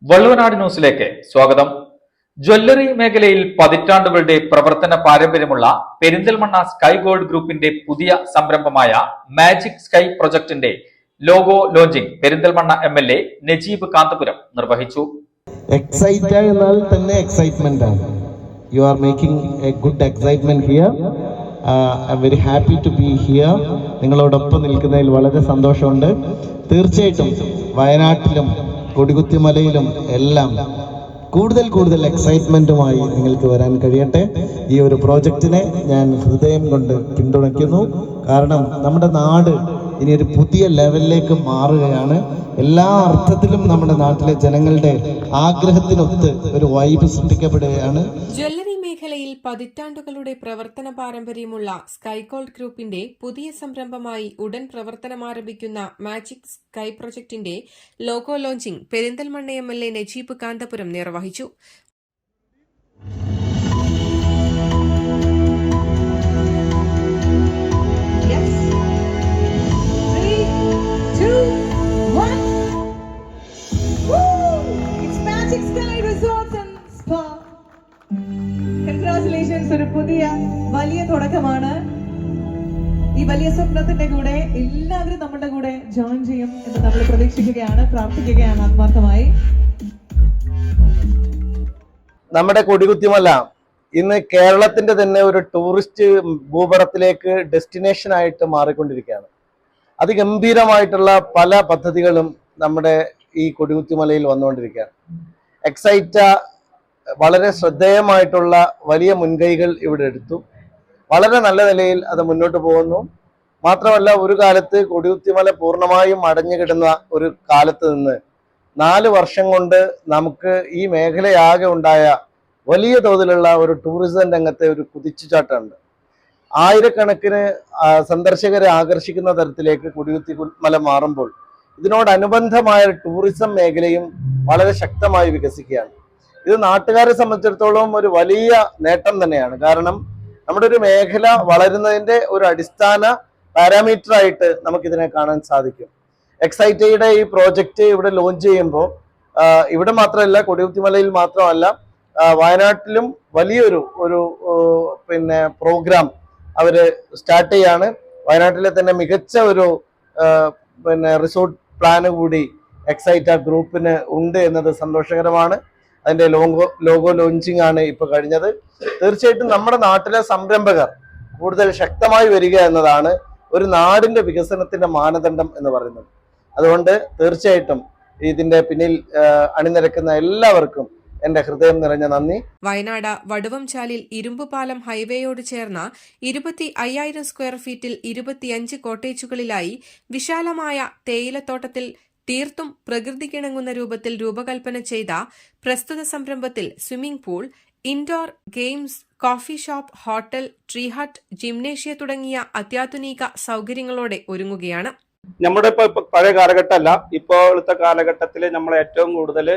വള്ളുവനാട് ന്യൂസിലേക്ക് സ്വാഗതം. ജ്വല്ലറി മേഖലയിൽ പതിറ്റാണ്ടുകളുടെ പ്രവർത്തന പാരമ്പര്യമുള്ള പെരിന്തൽമണ്ണ സ്കൈ ഗോൾഡ് ഗ്രൂപ്പിന്റെ പുതിയ സംരംഭമായ മാജിക് സ്കൈ പ്രൊജക്ടിന്റെ logo launching Perinthalmanna MLA Najeeb Kanthapuram നിർവഹിച്ചു. എക്സൈറ്റ് എന്നാൽ തന്നെ എക്സൈറ്റ്മെന്റ് ആണ്. You are making a good excitement here. I am very happy to be here. നിങ്ങളോടൊപ്പം നിൽക്കുന്നതിൽ വളരെ സന്തോഷമുണ്ട്. തീർച്ചയായിട്ടും വയനാട്ടിലും കൊടികുത്തിമലയിലും എല്ലാം കൂടുതൽ എക്സൈറ്റ്മെന്റുമായി നിങ്ങൾക്ക് വരാൻ കഴിയട്ടെ. ഈ ഒരു പ്രോജക്റ്റിനെ ഞാൻ ഹൃദയം കൊണ്ട് പിന്തുണയ്ക്കുന്നു. കാരണം നമ്മുടെ നാട് ഇനി ഒരു പുതിയ ലെവലിലേക്ക് മാറുകയാണ്. എല്ലാ അർത്ഥത്തിലും നമ്മുടെ നാട്ടിലെ ജനങ്ങളുടെ ആഗ്രഹത്തിനൊത്ത് ഒരു വൈബ് സൃഷ്ടിക്കപ്പെടുകയാണ്. ജ്വല്ലറി മേഖലയിൽ പതിറ്റാണ്ടുകളുടെ പ്രവർത്തന പാരമ്പര്യമുള്ള സ്കൈ ഗോൾഡ് ഗ്രൂപ്പിന്റെ പുതിയ സംരംഭമായി ഉടൻ പ്രവർത്തനമാരംഭിക്കുന്ന മാജിക് സ്കൈ പ്രൊജക്ടിന്റെ logo launching Perinthalmanna MLA Najeeb Kanthapuram നിർവഹിച്ചു. കൺഗ്രാറ്റുലേഷൻസ്. ഒരു പുതിയ വലിയ തുടക്കമാണ്. ഈ വലിയ സ്വപ്നത്തിന്റെ കൂടെ എല്ലാവരും നമ്മുടെ കൂടെ ജോയിൻ ചെയ്യും എന്ന് നമ്മൾ പ്രതീക്ഷിക്കുകയാണ്, പ്രാർത്ഥിക്കുകയാണ് ആത്മാർത്ഥമായി. നമ്മുടെ കൊടികുത്തിമല ഇന്ന് കേരളത്തിന്റെ തന്നെ ഒരു ടൂറിസ്റ്റ് ഭൂപടത്തിലേക്ക് ഡെസ്റ്റിനേഷൻ ആയിട്ട് മാറിക്കൊണ്ടിരിക്കുകയാണ്. അതിഗംഭീരമായിട്ടുള്ള പല പദ്ധതികളും നമ്മുടെ ഈ കൊടികുത്തിമലയിൽ വന്നുകൊണ്ടിരിക്കുകയാണ്. എക്സൈറ്റ വളരെ ശ്രദ്ധേയമായിട്ടുള്ള വലിയ മുൻകൈകൾ ഇവിടെ എടുത്തു. വളരെ നല്ല നിലയിൽ അത് മുന്നോട്ട് പോകുന്നു. മാത്രമല്ല, ഒരു കാലത്ത് കൊടികുത്തിമല പൂർണ്ണമായും അടഞ്ഞു കിടന്ന ഒരു കാലത്ത് നിന്ന് 4 വർഷം കൊണ്ട് നമുക്ക് ഈ മേഖലയാകെ ഉണ്ടായ വലിയ തോതിലുള്ള ഒരു ടൂറിസം രംഗത്തെ ഒരു കുതിച്ചുചാട്ടമുണ്ട്. ആയിരക്കണക്കിന് സന്ദർശകരെ ആകർഷിക്കുന്ന തരത്തിലേക്ക് കൊടികുത്തിമല മാറുമ്പോൾ ഇതിനോടനുബന്ധമായ ടൂറിസം മേഖലയും വളരെ ശക്തമായി വികസിക്കുകയാണ്. ഇത് നാട്ടുകാരെ സംബന്ധിച്ചിടത്തോളം ഒരു വലിയ നേട്ടം തന്നെയാണ്. കാരണം നമ്മുടെ ഒരു മേഖല വളരുന്നതിന്റെ ഒരു അടിസ്ഥാന പാരാമീറ്റർ ആയിട്ട് നമുക്കിതിനെ കാണാൻ സാധിക്കും. എക്സൈറ്റയുടെ ഈ പ്രോജക്റ്റ് ഇവിടെ ലോഞ്ച് ചെയ്യുമ്പോൾ ഇവിടെ മാത്രമല്ല, കൊടികുത്തിമലയിൽ മാത്രമല്ല, വയനാട്ടിലും വലിയൊരു പ്രോഗ്രാം അവര് സ്റ്റാർട്ട് ചെയ്യാണ്. വയനാട്ടിലെ തന്നെ മികച്ച ഒരു റിസോർട്ട് പ്ലാന് കൂടി എക്സൈറ്റ ഗ്രൂപ്പിന് ഉണ്ട് എന്നത് സന്തോഷകരമാണ്. അതിന്റെ ലോഗോ ലോഞ്ചിങ് ആണ് ഇപ്പൊ കഴിഞ്ഞത്. തീർച്ചയായിട്ടും നമ്മുടെ നാട്ടിലെ സംരംഭകർ കൂടുതൽ ശക്തമായി വരിക എന്നതാണ് ഒരു നാടിന്റെ വികസനത്തിന്റെ മാനദണ്ഡം എന്ന് പറയുന്നത്. അതുകൊണ്ട് തീർച്ചയായിട്ടും ഇതിന്റെ പിന്നിൽ അണിനിരക്കുന്ന എല്ലാവർക്കും എന്റെ ഹൃദയം നിറഞ്ഞ നന്ദി. വയനാട് വടുവംചാലിൽ ഇരുമ്പുപാലം ഹൈവേയോട് ചേർന്ന 25,000 സ്ക്വയർ ഫീറ്റിൽ 25 കോട്ടേജുകളിലായി വിശാലമായ തേയിലത്തോട്ടത്തിൽ തീർത്തും പ്രകൃതിക്കിണങ്ങുന്ന രൂപത്തിൽ രൂപകൽപ്പന ചെയ്ത പ്രസ്തുത സംരംഭത്തിൽ swimming pool, indoor games, coffee shop, hotel, tree hut, gymnasia തുടങ്ങിയ അത്യാധുനിക സൗകര്യങ്ങളോടെ ഒരുങ്ങുകയാണ്. നമ്മുടെ ഇപ്പൊ പഴയ കാലഘട്ടമല്ല, ഇപ്പോഴത്തെ കാലഘട്ടത്തിൽ നമ്മൾ ഏറ്റവും കൂടുതൽ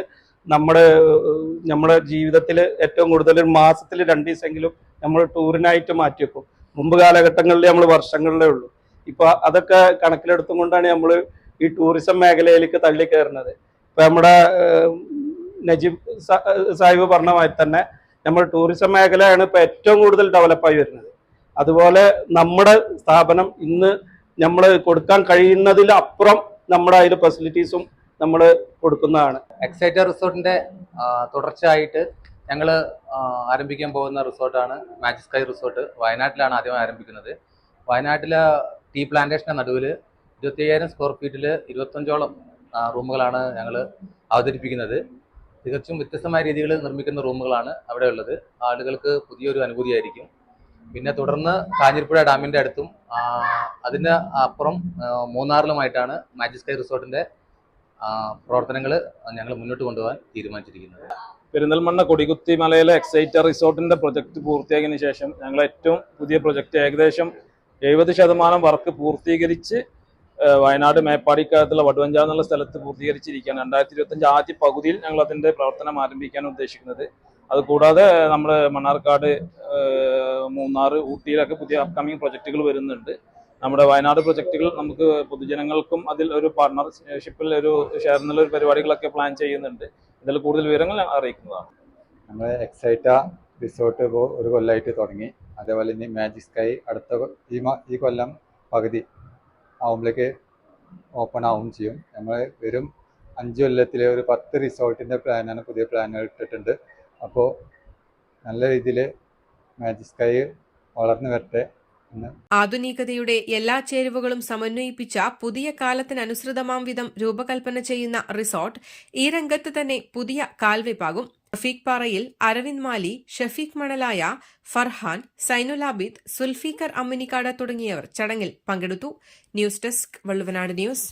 നമ്മുടെ ജീവിതത്തിൽ ഏറ്റവും കൂടുതൽ മാസത്തിൽ 2 ദിവസമെങ്കിലും നമ്മൾ ടൂറിനായിട്ട് മാറ്റിവെക്കും. മുമ്പ് കാലഘട്ടങ്ങളിൽ നമ്മൾ വർഷങ്ങളിലേ ഉള്ളൂ. ഇപ്പൊ അതൊക്കെ കണക്കിലെടുത്തും കൊണ്ടാണ് നമ്മൾ ഈ ടൂറിസം മേഖലയിലേക്ക് തള്ളി കയറുന്നത്. ഇപ്പൊ നമ്മുടെ നജീബ് സാഹിബ് പറഞ്ഞ മാതിരി തന്നെ നമ്മൾ ടൂറിസം മേഖലയാണ് ഇപ്പൊ ഏറ്റവും കൂടുതൽ ഡെവലപ്പായി വരുന്നത്. അതുപോലെ നമ്മുടെ സ്ഥാപനം ഇന്ന് നമ്മൾ കൊടുക്കാൻ കഴിയുന്നതിലപ്പുറം നമ്മുടെ അതിൽ ഫെസിലിറ്റീസും നമ്മൾ കൊടുക്കുന്നതാണ്. എക്സൈറ്റ റിസോർട്ടിന്റെ തുടർച്ചയായിട്ട് ഞങ്ങൾ ആരംഭിക്കാൻ പോകുന്ന റിസോർട്ടാണ് മാജിക് സ്കൈ റിസോർട്ട്. വയനാട്ടിലാണ് ആദ്യമായി ആരംഭിക്കുന്നത്. വയനാട്ടിലെ ടീ പ്ലാന്റേഷന്റെ നടുവിൽ 25,000 സ്ക്വയർ ഫീറ്റിൽ 25ഓളം റൂമുകളാണ് ഞങ്ങൾ അവതരിപ്പിക്കുന്നത്. തികച്ചും വ്യത്യസ്തമായ രീതികളിൽ നിർമ്മിക്കുന്ന റൂമുകളാണ് അവിടെ ഉള്ളത്. ആളുകൾക്ക് പുതിയൊരു അനുഭൂതിയായിരിക്കും. പിന്നെ തുടർന്ന് കാഞ്ഞിരപ്പുഴ ഡാമിൻ്റെ അടുത്തും അതിന് അപ്പുറം മൂന്നാറിലുമായിട്ടാണ് മാജിക് സ്കൈ റിസോർട്ടിൻ്റെ പ്രവർത്തനങ്ങൾ ഞങ്ങൾ മുന്നോട്ട് കൊണ്ടുപോകാൻ തീരുമാനിച്ചിരിക്കുന്നത്. പെരിന്തൽമണ്ണ കൊടികുത്തിമലയിലെ എക്സൈറ്റ റിസോർട്ടിന്റെ പ്രൊജക്ട് പൂർത്തിയാക്കിയതിനു ശേഷം ഞങ്ങൾ ഏറ്റവും പുതിയ പ്രൊജക്ട് ഏകദേശം 70% വർക്ക് പൂർത്തീകരിച്ച് വയനാട് മേപ്പാടിക്കകത്തുള്ള വടുവഞ്ചാൽ എന്നുള്ള സ്ഥലത്ത് പൂർത്തീകരിച്ചിരിക്കുകയാണ്. 2025 ആദ്യ പകുതിയിൽ ഞങ്ങൾ അതിന്റെ പ്രവർത്തനം ആരംഭിക്കാൻ ഉദ്ദേശിക്കുന്നത്. അതുകൂടാതെ നമ്മൾ മണ്ണാർക്കാട്, മൂന്നാർ, ഊട്ടിയിലൊക്കെ പുതിയ അപ്കമിങ് പ്രൊജക്റ്റുകൾ വരുന്നുണ്ട്. നമ്മുടെ വയനാട് പ്രൊജക്റ്റുകൾ നമുക്ക് പൊതുജനങ്ങൾക്കും അതിൽ ഒരു പാർട്ണർഷിപ്പിൽ ഒരു ഷെയർ എന്നുള്ള പരിപാടികളൊക്കെ പ്ലാൻ ചെയ്യുന്നുണ്ട്. ഇതിൽ കൂടുതൽ വിവരങ്ങൾ അറിയിക്കുന്നതാണ്. നമ്മൾ എക്സൈറ്റ റിസോർട്ട് ഇപ്പോൾ ഒരു കൊല്ലമായിട്ട് തുടങ്ങി. അതേപോലെ ഇനി മാജിക് സ്കൈ അടുത്ത ഈ കൊല്ലം പകുതി ആവുമ്പോഴേക്ക് ഓപ്പൺ ആവുകയും ചെയ്യും. നമ്മൾ വെറും 5 കൊല്ലത്തിലെ ഒരു 10 റിസോർട്ടിൻ്റെ പ്ലാനാണ്, പുതിയ പ്ലാനുകൾ ഇട്ടിട്ടുണ്ട്. അപ്പോൾ നല്ല രീതിയിൽ മാജിക് സ്കൈ വളർന്നു വരട്ടെ എന്ന്. ആധുനികതയുടെ എല്ലാ ചേരുവകളും സമന്വയിപ്പിച്ച പുതിയ കാലത്തിനനുസൃതമാം വിധം രൂപകൽപ്പന ചെയ്യുന്ന റിസോർട്ട് ഈ രംഗത്ത് തന്നെ പുതിയ കാൽവെപ്പാകും. റഫീഖ് പാറയിൽ, അരവിന്ദ് മാലി, ഷഫീഖ് മണലായ, ഫർഹാൻ, സൈനുലാബിദ്, സുൽഫീഖർ അമ്മിനിക്കാട് തുടങ്ങിയവർ ചടങ്ങിൽ പങ്കെടുത്തു. News desk Valluvanad news.